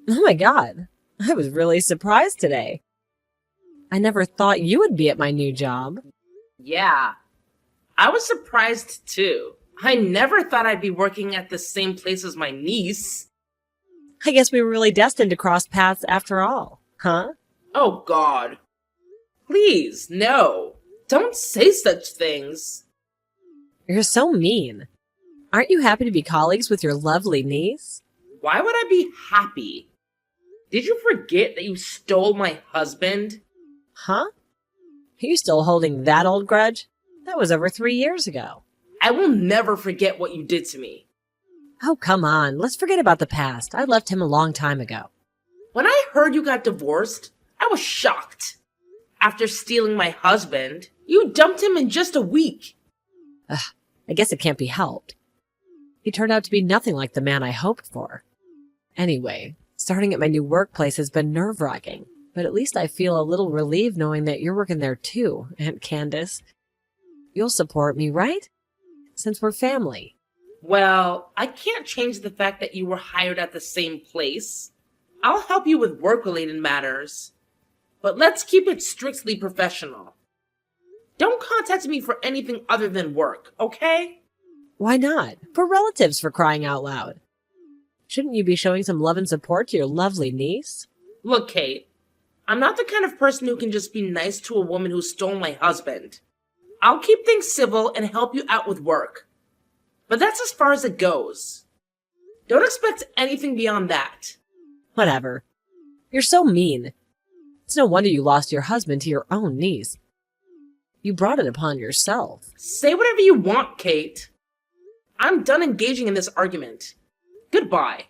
Oh my God, I was really surprised today. I never thought you would be at my new job. Yeah, I was surprised too. I never thought I'd be working at the same place as my niece. I guess we were really destined to cross paths after all, huh? Oh god. Please, no. Don't say such things. You're so mean. Aren't you happy to be colleagues with your lovely niece? Why would I be happy? Did you forget that you stole my husband? Huh? Are you still holding that old grudge? That was over 3 years ago. I will never forget what you did to me. Oh, come on. Let's forget about the past. I left him a long time ago. When I heard you got divorced, I was shocked. After stealing my husband, you dumped him in just a week. Ugh, I guess it can't be helped. He turned out to be nothing like the man I hoped for. Anyway, starting at my new workplace has been nerve-wracking, but at least I feel a little relieved knowing that you're working there too, Aunt Candace. You'll support me, right? Since we're family. Well, I can't change the fact that you were hired at the same place. I'll help you with work-related matters. But let's keep it strictly professional. Don't contact me for anything other than work, okay? Why not? We're relatives, for crying out loud. Shouldn't you be showing some love and support to your lovely niece? Look, Kate, I'm not the kind of person who can just be nice to a woman who stole my husband. I'll keep things civil and help you out with work. But that's as far as it goes. Don't expect anything beyond that. Whatever. You're so mean. It's no wonder you lost your husband to your own niece. You brought it upon yourself. Say whatever you want, Kate. I'm done engaging in this argument. Goodbye.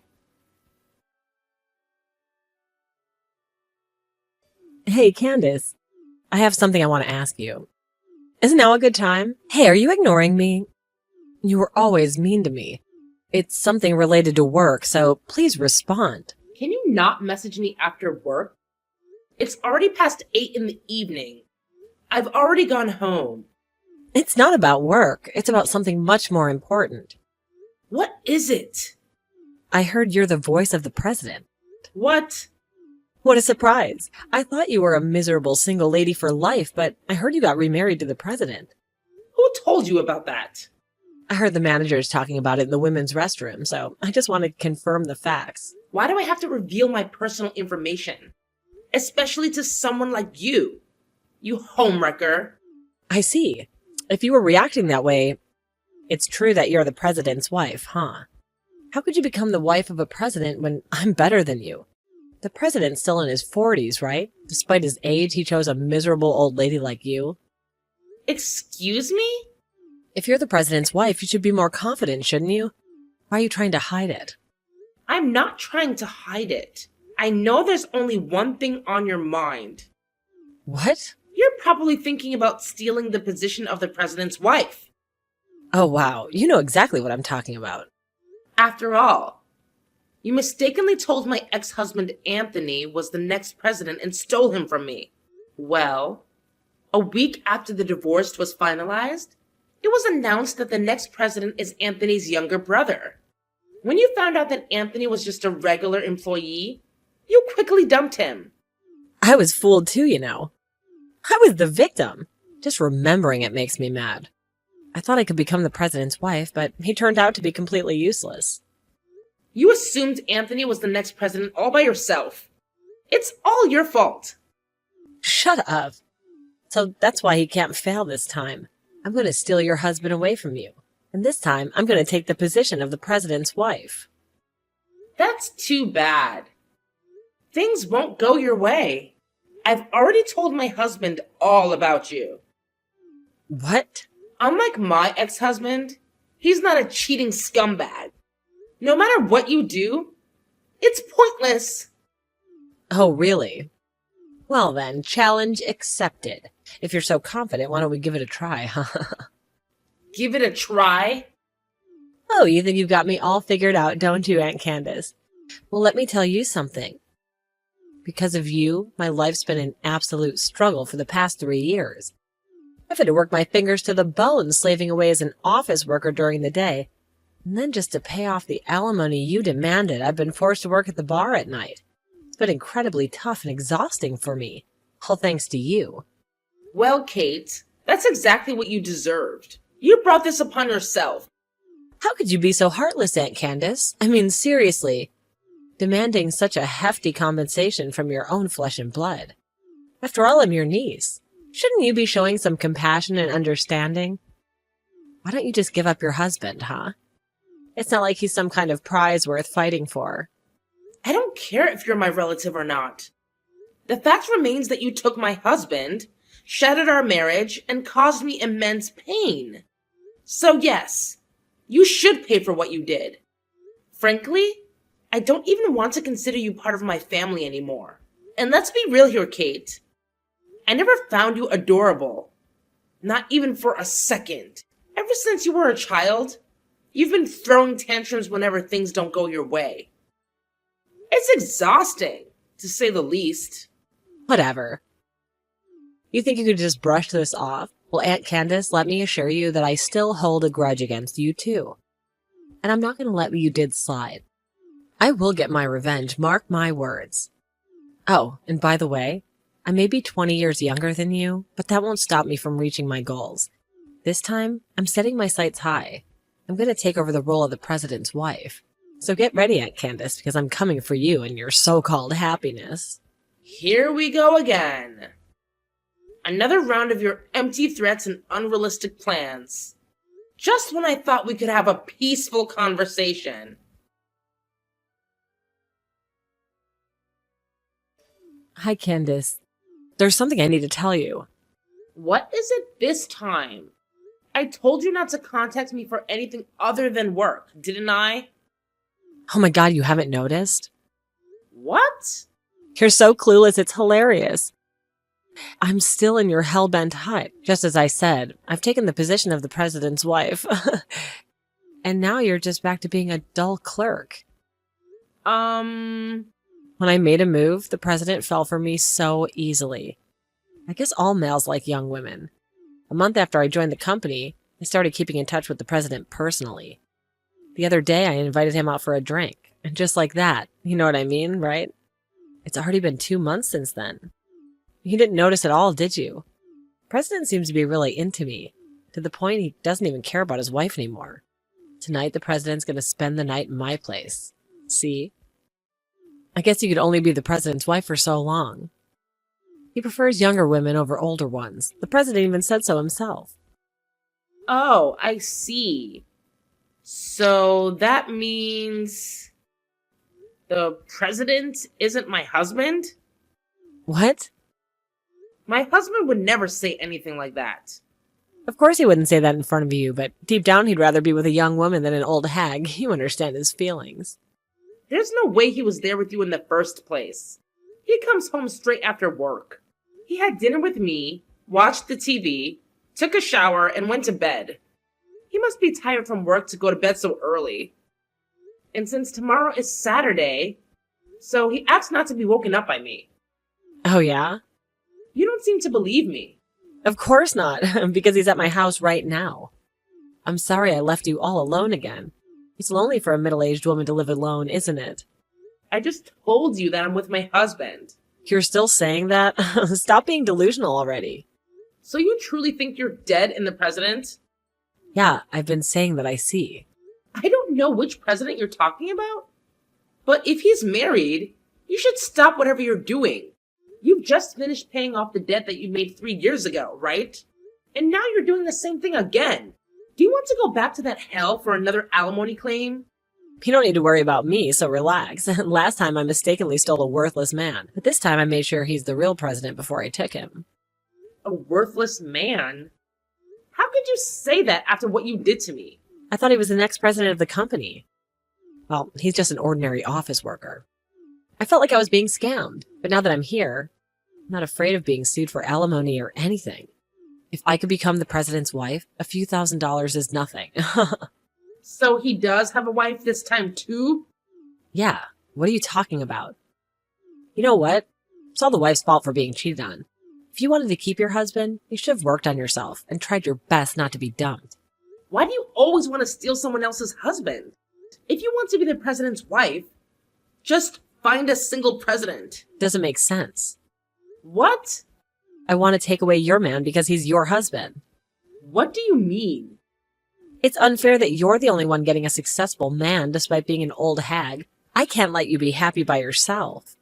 Hey, Candace. I have something I want to ask you. Isn't now a good time? Hey, are you ignoring me? You were always mean to me. It's something related to work, so please respond. Can you not message me after work? It's already past 8 in the evening. I've already gone home. It's not about work. It's about something much more important. What is it? I heard you're the voice of the president. What? What a surprise. I thought you were a miserable single lady for life, but I heard you got remarried to the president. Who told you about that? I heard the managers talking about it in the women's restroom, so I just wanted to confirm the facts. Why do I have to reveal my personal information? Especially to someone like you. You homewrecker. I see. If you were reacting that way, it's true that you're the president's wife, huh? How could you become the wife of a president when I'm better than you? The president's still in his 40s, right? Despite his age, he chose a miserable old lady like you. Excuse me? If you're the president's wife, you should be more confident, shouldn't you? Why are you trying to hide it? I'm not trying to hide it. I know there's only one thing on your mind. What? You're probably thinking about stealing the position of the president's wife. Oh, wow. You know exactly what I'm talking about. After all, you mistakenly told my ex-husband Anthony was the next president and stole him from me. Well, a week after the divorce was finalized, it was announced that the next president is Anthony's younger brother. When you found out that Anthony was just a regular employee, you quickly dumped him. I was fooled too, you know. I was the victim. Just remembering it makes me mad. I thought I could become the president's wife, but he turned out to be completely useless. You assumed Anthony was the next president all by yourself. It's all your fault. Shut up. So that's why he can't fail this time. I'm going to steal your husband away from you. And this time, I'm going to take the position of the president's wife. That's too bad. Things won't go your way. I've already told my husband all about you. What? Unlike my ex-husband, he's not a cheating scumbag. No matter what you do, it's pointless. Oh, really? Well then, challenge accepted. If you're so confident, why don't we give it a try, huh? Give it a try? Oh, you think you've got me all figured out, don't you, Aunt Candace? Well, let me tell you something. Because of you, my life's been an absolute struggle for the past 3 years. I've had to work my fingers to the bone slaving away as an office worker during the day. And then just to pay off the alimony you demanded, I've been forced to work at the bar at night. It's been incredibly tough and exhausting for me, all thanks to you. Well, Kate, that's exactly what you deserved. You brought this upon yourself. How could you be so heartless, Aunt Candace? I mean, seriously, demanding such a hefty compensation from your own flesh and blood. After all, I'm your niece. Shouldn't you be showing some compassion and understanding? Why don't you just give up your husband, huh? It's not like he's some kind of prize worth fighting for. I don't care if you're my relative or not. The fact remains that you took my husband, shattered our marriage, and caused me immense pain. So yes, you should pay for what you did. Frankly, I don't even want to consider you part of my family anymore. And let's be real here, Kate. I never found you adorable. Not even for a second. Ever since you were a child, you've been throwing tantrums whenever things don't go your way. It's exhausting, to say the least. Whatever. You think you could just brush this off? Well, Aunt Candace, let me assure you that I still hold a grudge against you too. And I'm not going to let what you did slide. I will get my revenge, mark my words. Oh, and by the way, I may be 20 years younger than you, but that won't stop me from reaching my goals. This time, I'm setting my sights high. I'm going to take over the role of the president's wife. So get ready, Aunt Candace, because I'm coming for you and your so-called happiness. Here we go again. Another round of your empty threats and unrealistic plans. Just when I thought we could have a peaceful conversation. Hi, Candace. There's something I need to tell you. What is it this time? I told you not to contact me for anything other than work, didn't I? Oh my God, you haven't noticed? What? You're so clueless, it's hilarious. I'm still in your hell-bent hut. Just as I said, I've taken the position of the president's wife. And now you're just back to being a dull clerk. When I made a move, the president fell for me so easily. I guess all males like young women. A month after I joined the company, I started keeping in touch with the president personally. The other day, I invited him out for a drink. And just like that, you know what I mean, right? It's already been 2 months since then. You didn't notice at all, did you? The president seems to be really into me, to the point he doesn't even care about his wife anymore. Tonight, the president's going to spend the night in my place. See? I guess you could only be the president's wife for so long. He prefers younger women over older ones. The president even said so himself. Oh, I see. So that means the president isn't my husband? What? My husband would never say anything like that. Of course he wouldn't say that in front of you, but deep down he'd rather be with a young woman than an old hag. You understand his feelings. There's no way he was there with you in the first place. He comes home straight after work. He had dinner with me, watched the TV, took a shower, and went to bed. He must be tired from work to go to bed so early. And since tomorrow is Saturday, so he asked not to be woken up by me. Oh yeah? You don't seem to believe me. Of course not, because he's at my house right now. I'm sorry I left you all alone again. It's lonely for a middle-aged woman to live alone, isn't it? I just told you that I'm with my husband. You're still saying that? Stop being delusional already. So you truly think you're dead in the president? Yeah, I've been saying that I see. I don't know which president you're talking about. But if he's married, you should stop whatever you're doing. You've just finished paying off the debt that you made 3 years ago, right? And now you're doing the same thing again. Do you want to go back to that hell for another alimony claim? You don't need to worry about me, so relax. Last time I mistakenly stole a worthless man, but this time I made sure he's the real president before I took him. A worthless man? How could you say that after what you did to me? I thought he was the next president of the company. Well, he's just an ordinary office worker. I felt like I was being scammed, but now that I'm here, I'm not afraid of being sued for alimony or anything. If I could become the president's wife, a few $1,000s is nothing. So he does have a wife this time too? Yeah, what are you talking about? You know what? It's all the wife's fault for being cheated on. If you wanted to keep your husband, you should have worked on yourself and tried your best not to be dumped. Why do you always want to steal someone else's husband? If you want to be the president's wife, just find a single president. Doesn't make sense. What? I want to take away your man because he's your husband. What do you mean? It's unfair that you're the only one getting a successful man despite being an old hag. I can't let you be happy by yourself.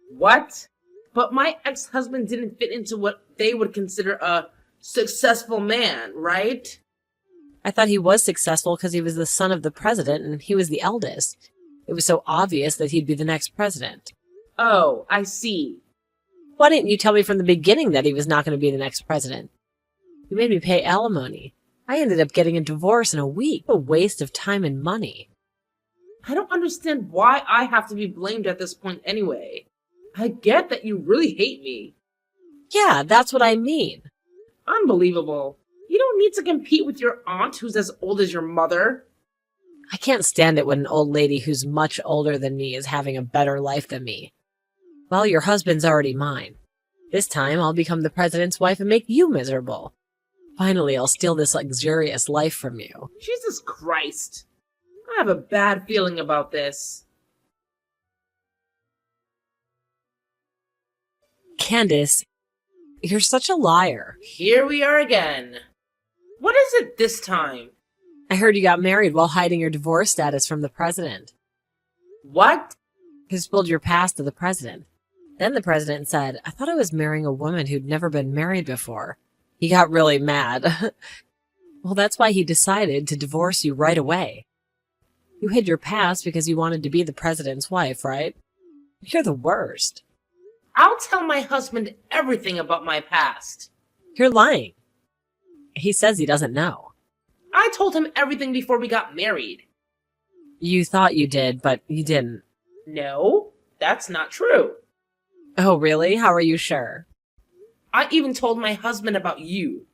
What? But my ex-husband didn't fit into what they would consider a successful man, right? I thought he was successful because he was the son of the president and he was the eldest. It was so obvious that he'd be the next president. Oh, I see. Why didn't you tell me from the beginning that he was not going to be the next president? You made me pay alimony. I ended up getting a divorce in a week. A waste of time and money. I don't understand why I have to be blamed at this point anyway. I get that you really hate me. Yeah, that's what I mean. Unbelievable. You don't need to compete with your aunt who's as old as your mother. I can't stand it when an old lady who's much older than me is having a better life than me. Well, your husband's already mine. This time I'll become the president's wife and make you miserable. Finally, I'll steal this luxurious life from you. Jesus Christ. I have a bad feeling about this. Candace, you're such a liar. Here we are again. What is it this time? I heard you got married while hiding your divorce status from the president. What? You spilled your past to the president. Then the president said, I thought I was marrying a woman who'd never been married before. He got really mad. Well, that's why he decided to divorce you right away. You hid your past because you wanted to be the president's wife, right? You're the worst. I'll tell my husband everything about my past. You're lying. He says he doesn't know. I told him everything before we got married. You thought you did, but you didn't. No, that's not true. Oh, really? How are you sure? I even told my husband about you.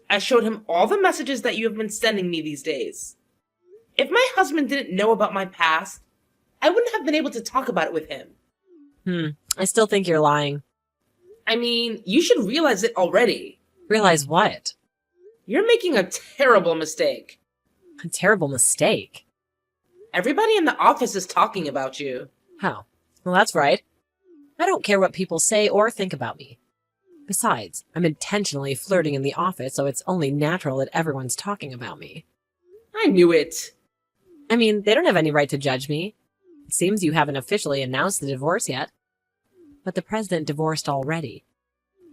I showed him all the messages that you have been sending me these days. If my husband didn't know about my past, I wouldn't have been able to talk about it with him. I still think you're lying. I mean, you should realize it already. Realize what? You're making a terrible mistake. A terrible mistake. Everybody in the office is talking about you. How? Well, that's right. I don't care what people say or think about me. Besides, I'm intentionally flirting in the office, so it's only natural that everyone's talking about me. I knew it. I mean, they don't have any right to judge me. It seems you haven't officially announced the divorce yet. But the president divorced already.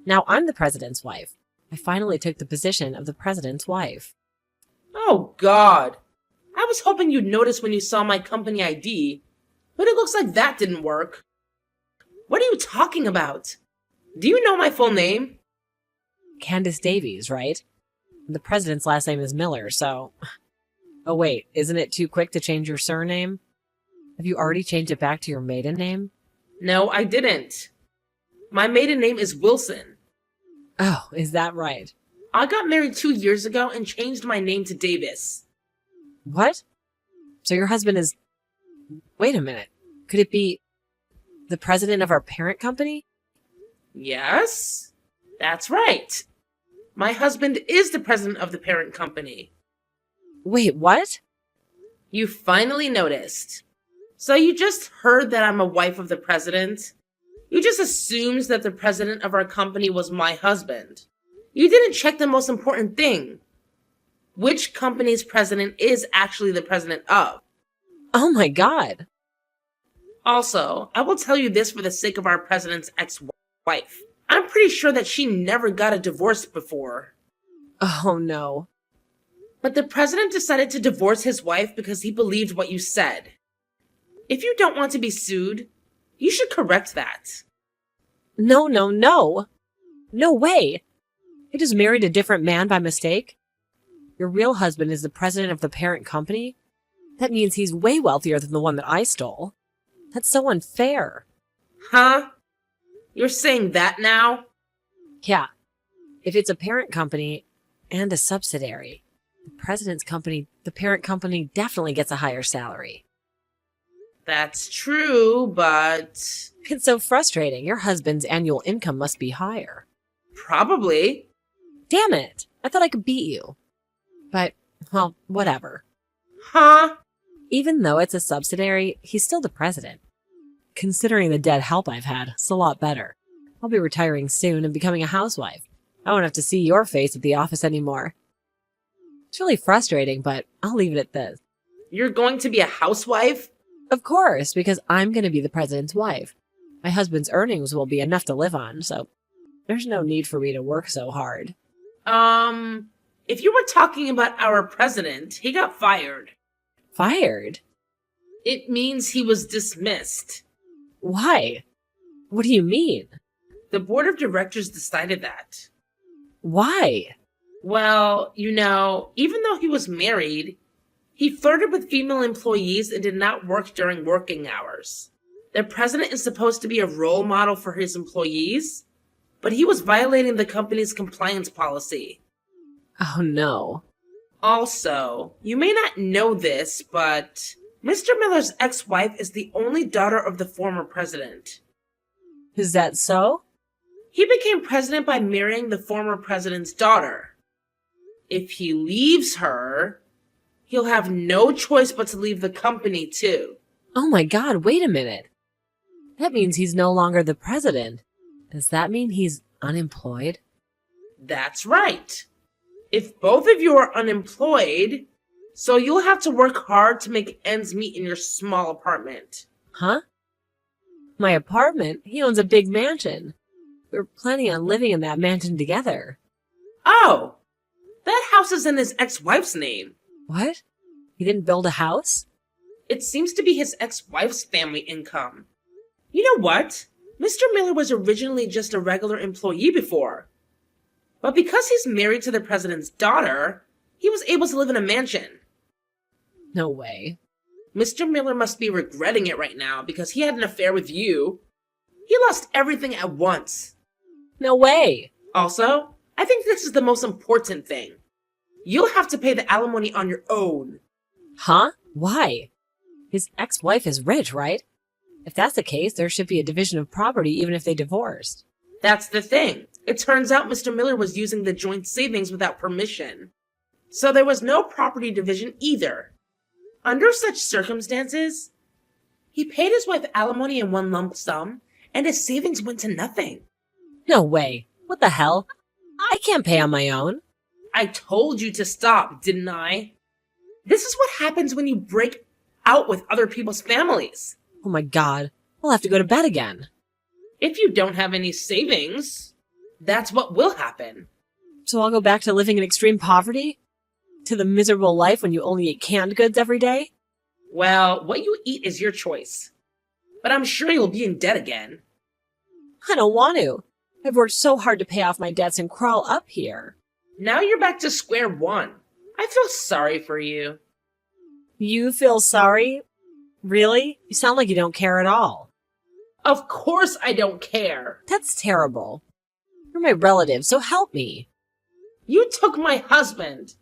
Now I'm the president's wife. I finally took the position of the president's wife. Oh, God. I was hoping you'd notice when you saw my company ID, but it looks like that didn't work. What are you talking about? Do you know my full name? Candace Davies, right? The president's last name is Miller, so... Oh wait, isn't it too quick to change your surname? Have you already changed it back to your maiden name? No, I didn't. My maiden name is Wilson. Oh, is that right? I got married 2 years ago and changed my name to Davis. What? So your husband is... Wait a minute. Could it be the president of our parent company? Yes, that's right. My husband is the president of the parent company. Wait, what? You finally noticed. So you just heard that I'm a wife of the president? You just assumed that the president of our company was my husband. You didn't check the most important thing. Which company's president is actually the president of? Oh my God. Also, I will tell you this for the sake of our president's ex-wife. I'm pretty sure that she never got a divorce before. Oh no. But the president decided to divorce his wife because he believed what you said. If you don't want to be sued, you should correct that. No, no, no. No way. I just married a different man by mistake. Your real husband is the president of the parent company? That means he's way wealthier than the one that I stole. That's so unfair. Huh? You're saying that now? Yeah. If it's a parent company and a subsidiary, the parent company definitely gets a higher salary. That's true, but... It's so frustrating. Your husband's annual income must be higher. Probably. Damn it. I thought I could beat you. But, well, whatever. Huh? Even though it's a subsidiary, he's still the president. Considering the dead help I've had, it's a lot better. I'll be retiring soon and becoming a housewife. I won't have to see your face at the office anymore. It's really frustrating, but I'll leave it at this. You're going to be a housewife? Of course, because I'm going to be the president's wife. My husband's earnings will be enough to live on, so there's no need for me to work so hard. If you were talking about our president, he got fired. Fired? It means he was dismissed. Why? What do you mean? The board of directors decided that. Why? Well, even though he was married, he flirted with female employees and did not work during working hours. The president is supposed to be a role model for his employees, but he was violating the company's compliance policy. Oh no. Also, you may not know this, but Mr. Miller's ex-wife is the only daughter of the former president. Is that so? He became president by marrying the former president's daughter. If he leaves her, he'll have no choice but to leave the company too. Oh my God, wait a minute. That means he's no longer the president. Does that mean he's unemployed? That's right. If both of you are unemployed, so you'll have to work hard to make ends meet in your small apartment. Huh? My apartment? He owns a big mansion. We're planning on living in that mansion together. Oh, that house is in his ex-wife's name. What? He didn't build a house? It seems to be his ex-wife's family income. You know what? Mr. Miller was originally just a regular employee before. But because he's married to the president's daughter, he was able to live in a mansion. No way. Mr. Miller must be regretting it right now because he had an affair with you. He lost everything at once. No way. Also, I think this is the most important thing. You'll have to pay the alimony on your own. Huh? Why? His ex-wife is rich, right? If that's the case, there should be a division of property even if they divorced. That's the thing. It turns out Mr. Miller was using the joint savings without permission. So there was no property division either. Under such circumstances, he paid his wife alimony in one lump sum, and his savings went to nothing. No way. What the hell? I can't pay on my own. I told you to stop, didn't I? This is what happens when you break out with other people's families. Oh my God. I'll have to go to bed again. If you don't have any savings, that's what will happen. So I'll go back to living in extreme poverty? To the miserable life when you only eat canned goods every day? Well, what you eat is your choice. But I'm sure you'll be in debt again. I don't want to. I've worked so hard to pay off my debts and crawl up here. Now you're back to square one. I feel sorry for you. You feel sorry? Really? You sound like you don't care at all. Of course I don't care. That's terrible. You're my relative, so help me. You took my husband,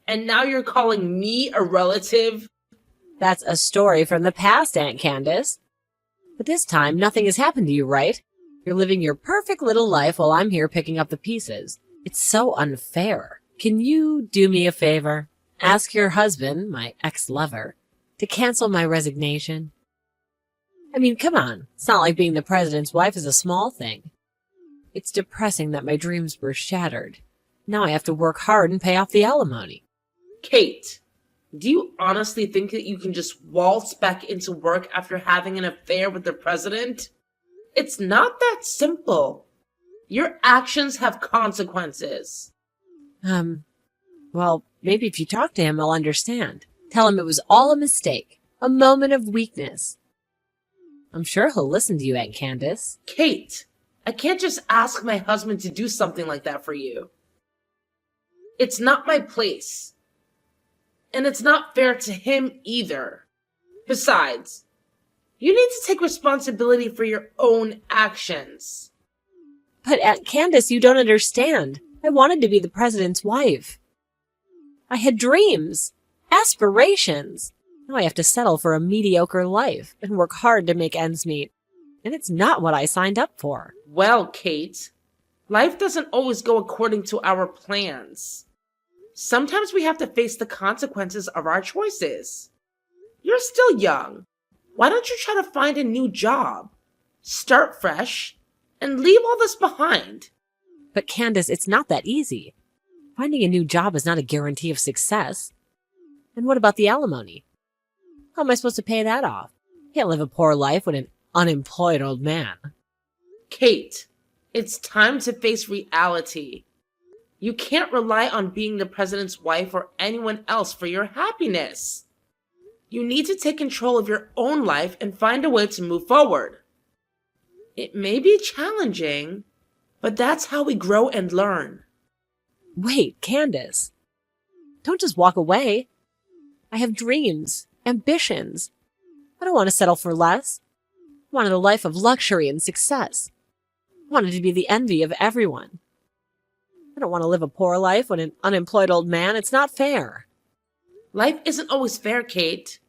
and now you're calling me a relative? That's a story from the past, Aunt Candace. But this time, nothing has happened to you, right? You're living your perfect little life while I'm here picking up the pieces. It's so unfair. Can you do me a favor? Ask your husband, my ex-lover, to cancel my resignation. I mean, come on. It's not like being the president's wife is a small thing. It's depressing that my dreams were shattered. Now I have to work hard and pay off the alimony. Kate, do you honestly think that you can just waltz back into work after having an affair with the president? It's not that simple. Your actions have consequences. Well, maybe if you talk to him, he'll understand. Tell him it was all a mistake, a moment of weakness. I'm sure he'll listen to you, Aunt Candace. Kate, I can't just ask my husband to do something like that for you. It's not my place. And it's not fair to him either. Besides, you need to take responsibility for your own actions. But Aunt Candace, you don't understand. I wanted to be the president's wife. I had dreams, aspirations. Now I have to settle for a mediocre life and work hard to make ends meet. And it's not what I signed up for. Well, Kate, life doesn't always go according to our plans. Sometimes we have to face the consequences of our choices. You're still young. Why don't you try to find a new job, start fresh, and leave all this behind? But Candace, it's not that easy. Finding a new job is not a guarantee of success. And what about the alimony? How am I supposed to pay that off? Can't live a poor life with an unemployed old man. Kate, it's time to face reality. You can't rely on being the president's wife or anyone else for your happiness. You need to take control of your own life and find a way to move forward. It may be challenging, but that's how we grow and learn. Wait, Candace. Don't just walk away. I have dreams, ambitions. I don't want to settle for less. I wanted a life of luxury and success. I wanted to be the envy of everyone. I don't want to live a poor life with an unemployed old man. It's not fair. Life isn't always fair, Kate.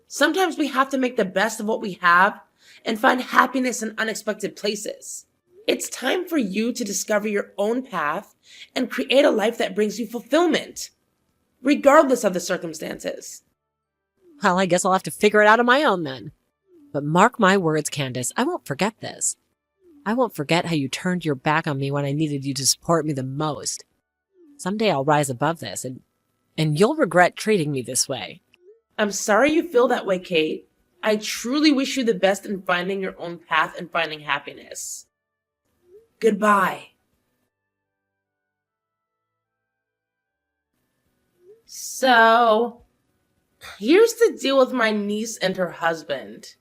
Sometimes we have to make the best of what we have and find happiness in unexpected places. It's time for you to discover your own path and create a life that brings you fulfillment, regardless of the circumstances. Well, I guess I'll have to figure it out on my own then. But mark my words, Candace, I won't forget this. I won't forget how you turned your back on me when I needed you to support me the most. Someday I'll rise above this, and you'll regret treating me this way. I'm sorry you feel that way, Kate. I truly wish you the best in finding your own path and finding happiness. Goodbye. So, here's the deal with my niece and her husband.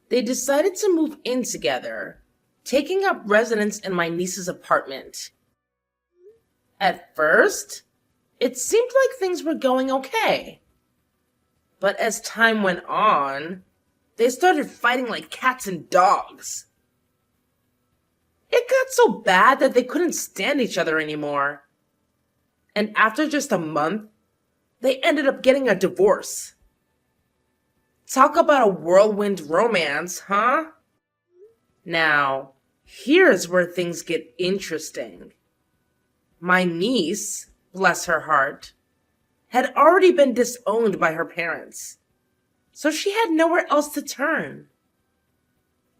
They decided to move in together, taking up residence in my niece's apartment. At first, it seemed like things were going okay. But as time went on, they started fighting like cats and dogs. It got so bad that they couldn't stand each other anymore. And after just a month, they ended up getting a divorce. Talk about a whirlwind romance, huh? Now, here's where things get interesting. My niece, bless her heart, had already been disowned by her parents, so she had nowhere else to turn.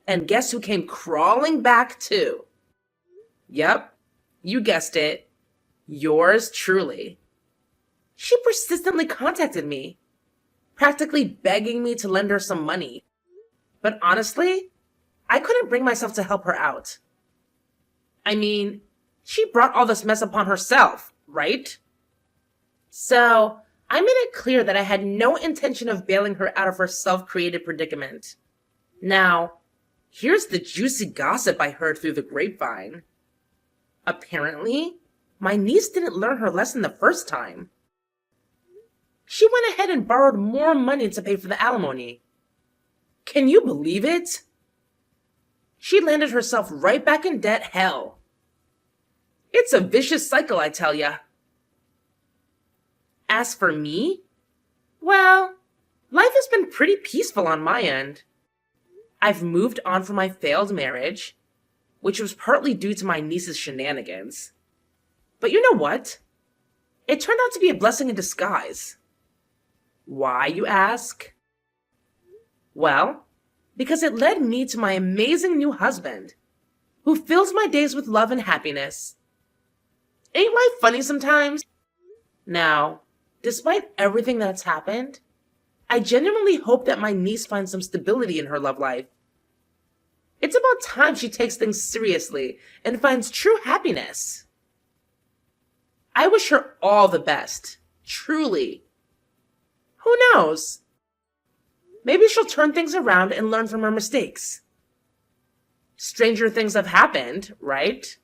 And guess who came crawling back too? Yep, you guessed it. Yours truly. She persistently contacted me, practically begging me to lend her some money. But honestly, I couldn't bring myself to help her out. I mean, she brought all this mess upon herself, right? So, I made it clear that I had no intention of bailing her out of her self-created predicament. Now, here's the juicy gossip I heard through the grapevine. Apparently, my niece didn't learn her lesson the first time. She went ahead and borrowed more money to pay for the alimony. Can you believe it? She landed herself right back in debt hell. It's a vicious cycle, I tell ya. As for me, well, life has been pretty peaceful on my end. I've moved on from my failed marriage, which was partly due to my niece's shenanigans. But you know what? It turned out to be a blessing in disguise. Why, you ask? Well, because it led me to my amazing new husband, who fills my days with love and happiness. Ain't life funny sometimes? Now, despite everything that's happened, I genuinely hope that my niece finds some stability in her love life. It's about time she takes things seriously and finds true happiness. I wish her all the best, truly. Who knows? Maybe she'll turn things around and learn from her mistakes. Stranger things have happened, right?